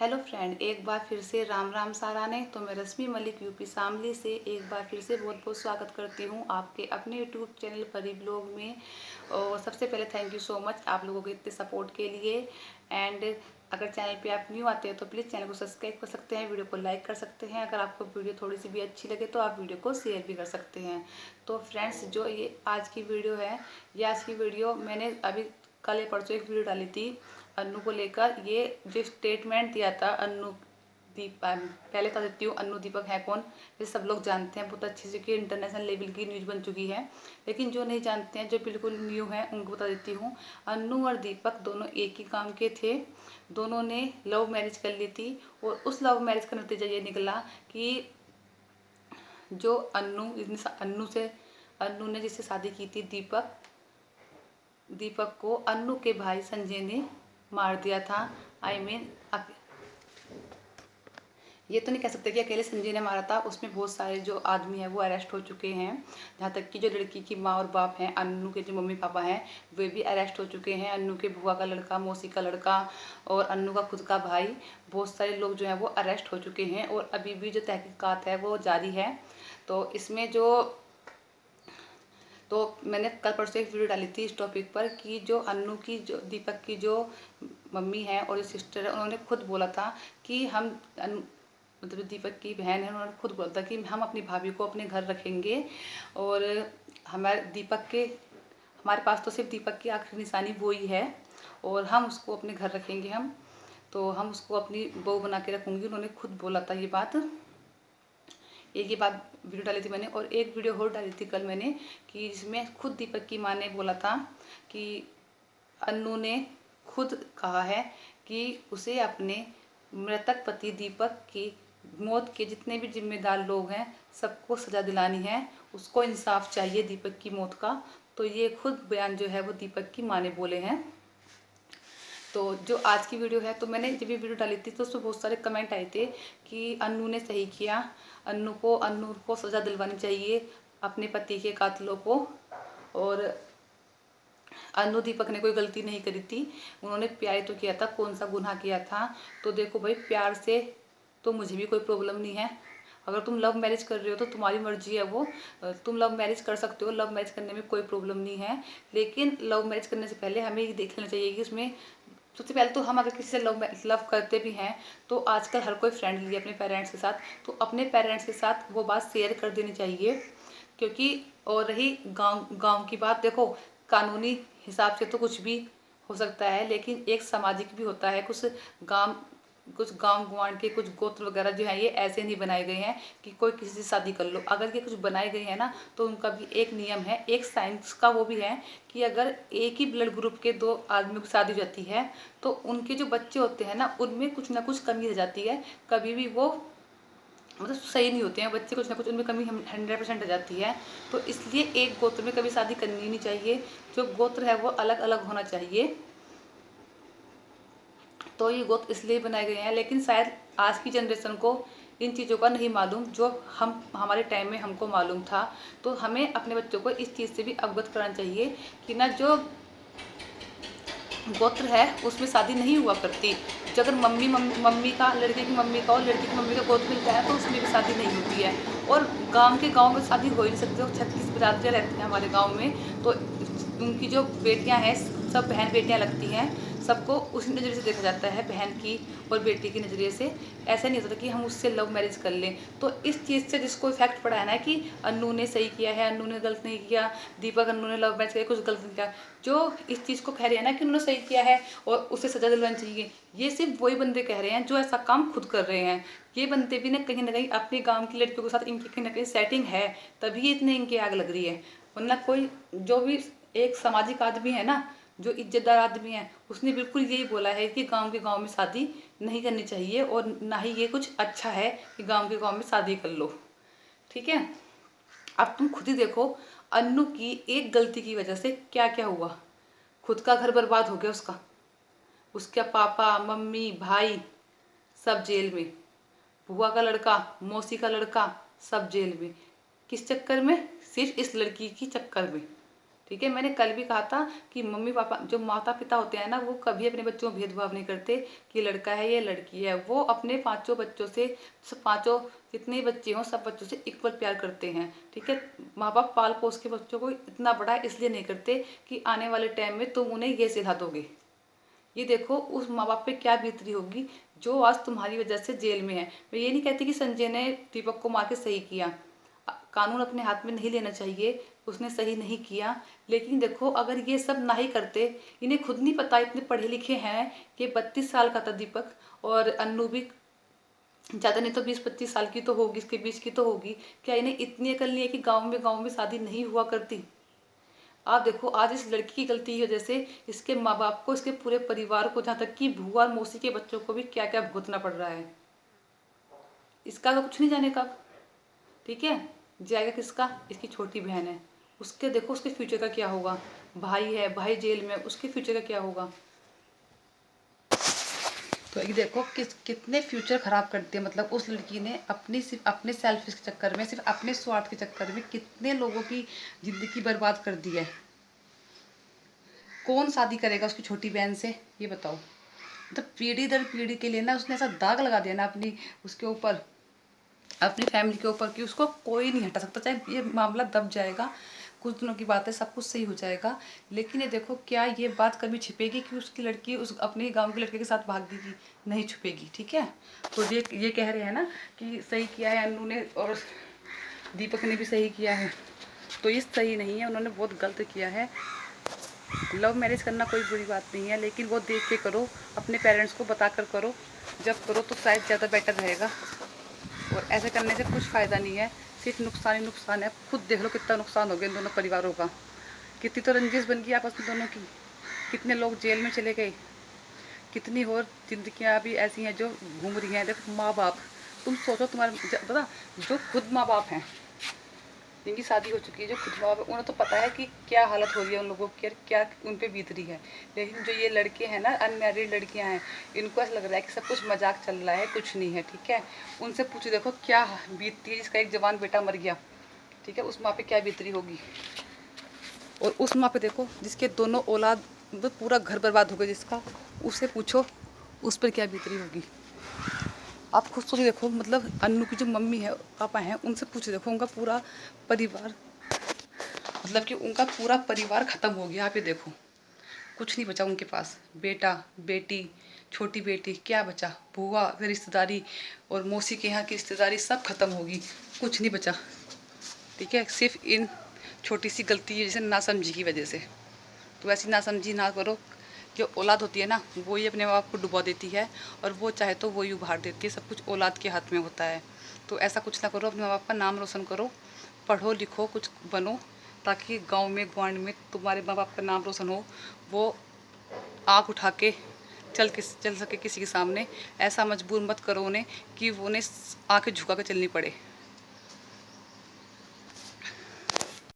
Hello friend, एक बार फिर से राम राम साराने। तो मैं रश्मि मलिक यूपी शामली से एक बार फिर से बहुत बहुत स्वागत करती हूँ आपके अपने यूट्यूब चैनल परी ब्लॉग में। और सबसे पहले थैंक यू सो मच आप लोगों के इतने सपोर्ट के लिए। एंड अगर चैनल पे आप न्यू आते हैं तो प्लीज़ चैनल को सब्सक्राइब कर सकते हैं, वीडियो को लाइक कर सकते हैं। अगर आपको वीडियो थोड़ी सी भी अच्छी लगे तो आप वीडियो को शेयर भी कर सकते हैं। तो फ्रेंड्स, जो ये आज की वीडियो है, ये आज की वीडियो मैंने अभी कल या परसों एक वीडियो डाली थी अन्नू को लेकर। ये जो स्टेटमेंट दिया था अन्नू पहले बता देती हूँ अन्नू दीपक है कौन। ये सब लोग जानते हैं बहुत अच्छे से कि इंटरनेशनल लेवल की न्यूज़ बन चुकी है। लेकिन जो नहीं जानते हैं, जो बिल्कुल न्यू है, उनको बता देती हूँ। अन्नू और दीपक दोनों एक ही काम के थे। दोनों ने लव मैरिज कर ली थी और उस लव मैरिज का नतीजा ये निकला कि जो अन्नू ने जिससे शादी की थी दीपक को अन्नू के भाई संजय ने मार दिया था। ये तो नहीं कह सकते कि अकेले संजय ने मारा था, उसमें बहुत सारे जो आदमी हैं वो अरेस्ट हो चुके हैं। जहाँ तक कि जो लड़की की माँ और बाप हैं, अन्नू के जो मम्मी पापा हैं, वे भी अरेस्ट हो चुके हैं। अन्नू के बुआ का लड़का, मौसी का लड़का और अन्नू का खुद का भाई, बहुत सारे लोग जो हैं वो अरेस्ट हो चुके हैं। और अभी भी जो तहकीकात है वो जारी है। तो इसमें मैंने कल परसों एक वीडियो डाली थी इस टॉपिक पर कि जो अन्नू की, जो दीपक की जो मम्मी है और जो सिस्टर है, उन्होंने खुद बोला था कि मतलब दीपक की बहन है, उन्होंने खुद बोला था कि हम अपनी भाभी को अपने घर रखेंगे। और हमारे पास तो सिर्फ दीपक की आखिरी निशानी वो ही है और हम उसको अपने घर रखेंगे। हम उसको अपनी बहू बना के रखूँगी, उन्होंने खुद बोला था ये बात। एक ये बात वीडियो डाली थी मैंने। और एक वीडियो और डाली थी कल मैंने कि जिसमें खुद दीपक की माँ ने बोला था कि अन्नू ने खुद कहा है कि उसे अपने मृतक पति दीपक की मौत के जितने भी जिम्मेदार लोग हैं सबको सज़ा दिलानी है, उसको इंसाफ चाहिए दीपक की मौत का। तो ये खुद बयान जो है वो दीपक की माँ ने बोले हैं। तो जो आज की वीडियो है, तो मैंने जब ये वीडियो डाली थी तो उसमें बहुत सारे कमेंट आए थे कि अन्नू ने सही किया, अन्नू को सज़ा दिलवानी चाहिए अपने पति के कातिलों को। और अन्नू दीपक ने कोई गलती नहीं करी थी, उन्होंने प्यार ही तो किया था, कौन सा गुनाह किया था। तो देखो भाई, प्यार से तो मुझे भी कोई प्रॉब्लम नहीं है। अगर तुम लव मैरिज कर रहे हो तो तुम्हारी मर्जी है वो, तुम लव मैरिज कर सकते हो, लव मैरिज करने में कोई प्रॉब्लम नहीं है। लेकिन लव मैरिज करने से पहले हमें ये देख लेना चाहिए कि उसमें सबसे पहले तो हम अगर किसी से लव करते भी हैं तो आजकल हर कोई फ्रेंडली है अपने पेरेंट्स के साथ, तो अपने पेरेंट्स के साथ वो बात शेयर कर देनी चाहिए। क्योंकि और रही गांव गांव की बात, देखो कानूनी हिसाब से तो कुछ भी हो सकता है, लेकिन एक सामाजिक भी होता है। गांव गांव गुआंढ के कुछ गोत्र वगैरह जो है ये ऐसे नहीं बनाए गए हैं कि कोई किसी से शादी कर लो। अगर ये कुछ बनाए गए हैं ना तो उनका भी एक नियम है, एक साइंस का वो भी है कि अगर एक ही ब्लड ग्रुप के दो आदमियों की शादी हो जाती है तो उनके जो बच्चे होते हैं ना उनमें कुछ ना कुछ कमी रह जाती है। कभी भी वो मतलब सही नहीं होते हैं बच्चे, कुछ ना कुछ उनमें कमी 100% आ जाती है। तो इसलिए एक गोत्र में कभी शादी करनी नहीं चाहिए, जो गोत्र है वो अलग अलग होना चाहिए। तो ये गोत्र इसलिए बनाए गए हैं, लेकिन शायद आज की जनरेशन को इन चीज़ों का नहीं मालूम, जो हम हमारे टाइम में हमको मालूम था। तो हमें अपने बच्चों को इस चीज़ से भी अवगत कराना चाहिए कि ना जो गोत्र है उसमें शादी नहीं हुआ करती। जो अगर मम्मी का लड़के की मम्मी का और लड़की की मम्मी का गोत्र मिलता है तो उसमें भी शादी नहीं होती है। और गांव में शादी हो ही नहीं सकती। 36 बरातियाँ रहती हैं हमारे गांव में, तो उनकी जो बेटियां हैं सब बहन बेटियां लगती हैं, सबको उसी नज़रिए से देखा जाता है, बहन की और बेटी के नज़रिए से। ऐसा नहीं होता कि हम उससे लव मैरिज कर लें। तो इस चीज़ से जिसको इफेक्ट पड़ा है ना कि अन्नू ने सही किया है, अन्नू ने गलत नहीं किया, दीपक अन्नू ने लव मैरिज किया, कुछ गलत नहीं किया, जो इस चीज़ को कह रहे हैं ना कि उन्होंने सही किया है और उसे सजा दिलवानी चाहिए, ये सिर्फ वही बंदे कह रहे हैं जो ऐसा काम खुद कर रहे हैं। ये बंदे भी ना कहीं अपने गांव की लड़कियों के साथ इनकी कहीं ना कहीं सेटिंग है, तभी इतने इनकी आग लग रही है। वरना कोई जो भी एक सामाजिक आदमी है ना, जो इज्जतदार आदमी है, उसने बिल्कुल यही बोला है कि गांव में शादी नहीं करनी चाहिए और ना ही ये कुछ अच्छा है कि गांव में शादी कर लो। ठीक है, अब तुम खुद ही देखो अन्नू की एक गलती की वजह से क्या क्या हुआ। खुद का घर बर्बाद हो गया उसका, उसका पापा मम्मी भाई सब जेल में, बुआ का लड़का मौसी का लड़का सब जेल में। किस चक्कर में? सिर्फ इस लड़की की चक्कर में। ठीक है, मैंने कल भी कहा था कि मम्मी पापा जो माता पिता होते हैं ना, वो कभी अपने बच्चों में भेदभाव नहीं करते कि लड़का है या लड़की है। वो अपने पांचों बच्चों से, पांचों जितने बच्चे हों सब बच्चों से इक्वल प्यार करते हैं। ठीक है, माँ बाप पाल पोस के बच्चों को इतना बड़ा इसलिए नहीं करते कि आने वाले टाइम में तुम उन्हें ये सिखा दोगे। ये देखो उस माँ बाप पे क्या बीतती होगी जो आज तुम्हारी वजह से जेल में है। मैं ये नहीं कहती कि संजय ने दीपक को मार के सही किया, कानून अपने हाथ में नहीं लेना चाहिए, उसने सही नहीं किया। लेकिन देखो अगर ये सब ना ही करते, इन्हें खुद नहीं पता, इतने पढ़े लिखे हैं कि 32 साल का था दीपक और अन्नू भी ज़्यादा नहीं तो 20-25 साल की तो होगी, इसके बीच की तो होगी। क्या इन्हें इतनी अकल नहीं है कि गाँव में शादी नहीं हुआ करती। आप देखो आज इस लड़की की गलती की वजह से इसके माँ बाप को, इसके पूरे परिवार को, जहाँ तक कि बुआ और मौसी के बच्चों को भी क्या क्या भुगतना पड़ रहा है। इसका तो कुछ नहीं जाने कब, ठीक है, जाएगा किसका, इसकी छोटी बहन है, उसके देखो उसके फ्यूचर का क्या होगा। भाई है, भाई जेल में, उसके फ्यूचर का क्या होगा। तो ये देखो कितने फ्यूचर खराब कर दिए। मतलब उस लड़की ने अपनी सिर्फ अपने सेल्फिश के चक्कर में, सिर्फ अपने स्वार्थ के चक्कर में कितने लोगों की जिंदगी बर्बाद कर दी है। कौन शादी करेगा उसकी छोटी बहन से, ये बताओ। मतलब पीढ़ी दर पीढ़ी के लिए ना उसने ऐसा दाग लगा दिया ना अपनी, उसके ऊपर, अपनी फैमिली के ऊपर, कि उसको कोई नहीं हटा सकता। चाहे ये मामला दब जाएगा, कुछ दिनों की बात है, सब कुछ सही हो जाएगा, लेकिन ये देखो क्या ये बात कभी छिपेगी कि उसकी लड़की उस अपने गांव के लड़के के साथ भाग गई? नहीं छुपेगी। ठीक है, तो ये कह रहे हैं ना कि सही किया है अन्नू ने और दीपक ने भी सही किया है, तो ये सही नहीं है, उन्होंने बहुत गलत किया है। लव मैरिज करना कोई बुरी बात नहीं है, लेकिन वो देख के करो, अपने पेरेंट्स को बता कर करो। जब करो तो शायद ज़्यादा बेटर रहेगा, और ऐसे करने से कुछ फ़ायदा नहीं है, सिर्फ नुकसान ही नुकसान है। खुद देख लो कितना नुकसान हो गया इन दोनों परिवारों का, कितनी तो रंजिश बन गई आपस में दोनों की, कितने लोग जेल में चले गए, कितनी और जिंदगियाँ अभी ऐसी हैं जो घूम रही हैं। देखो माँ बाप, तुम सोचो तुम्हारे पता, जो खुद माँ बाप हैं, जिनकी शादी हो चुकी है, जो खुद माँ बाप, उन्हें तो पता है कि क्या हालत हो रही है उन लोगों की, क्या उन पे बीत रही है। लेकिन जो ये लड़के हैं ना, अनमैरिड लड़कियां हैं, इनको ऐसा लग रहा है कि सब कुछ मजाक चल रहा है, कुछ नहीं है। ठीक है, उनसे पूछो देखो क्या बीतती है, जिसका एक जवान बेटा मर गया, ठीक है, उस माँ पे क्या बीत रही होगी। और उस माँ पे देखो जिसके दोनों औलाद, मतलब पूरा घर बर्बाद हो गया जिसका, उससे पूछो उस पर क्या बीत रही होगी। आप खुद सोच देखो, मतलब अन्नू की जो मम्मी है पापा हैं, उनसे पूछ देखो, उनका पूरा परिवार, मतलब कि उनका पूरा परिवार ख़त्म हो गया। आप ये देखो कुछ नहीं बचा उनके पास, बेटा बेटी, छोटी बेटी, क्या बचा, बुआ की रिश्तेदारी और मौसी के यहाँ की रिश्तेदारी सब खत्म होगी, कुछ नहीं बचा। ठीक है, सिर्फ इन छोटी सी गलती की जैसे नासमझी की वजह से। तो ऐसी नासमझी ना करो। जो औलाद होती है ना, वो ही अपने माँ बाप को डुबा देती है, और वो चाहे तो वो ही उभार देती है। सब कुछ औलाद के हाथ में होता है, तो ऐसा कुछ ना करो, अपने माँ बाप का नाम रोशन करो, पढ़ो लिखो, कुछ बनो, ताकि गांव में ग्वांड में तुम्हारे माँ बाप का नाम रोशन हो, वो आँख उठा के चल सके किसी के सामने। ऐसा मजबूर मत करो उन्हें कि वो उन्हें आँखें झुका के चलनी पड़े।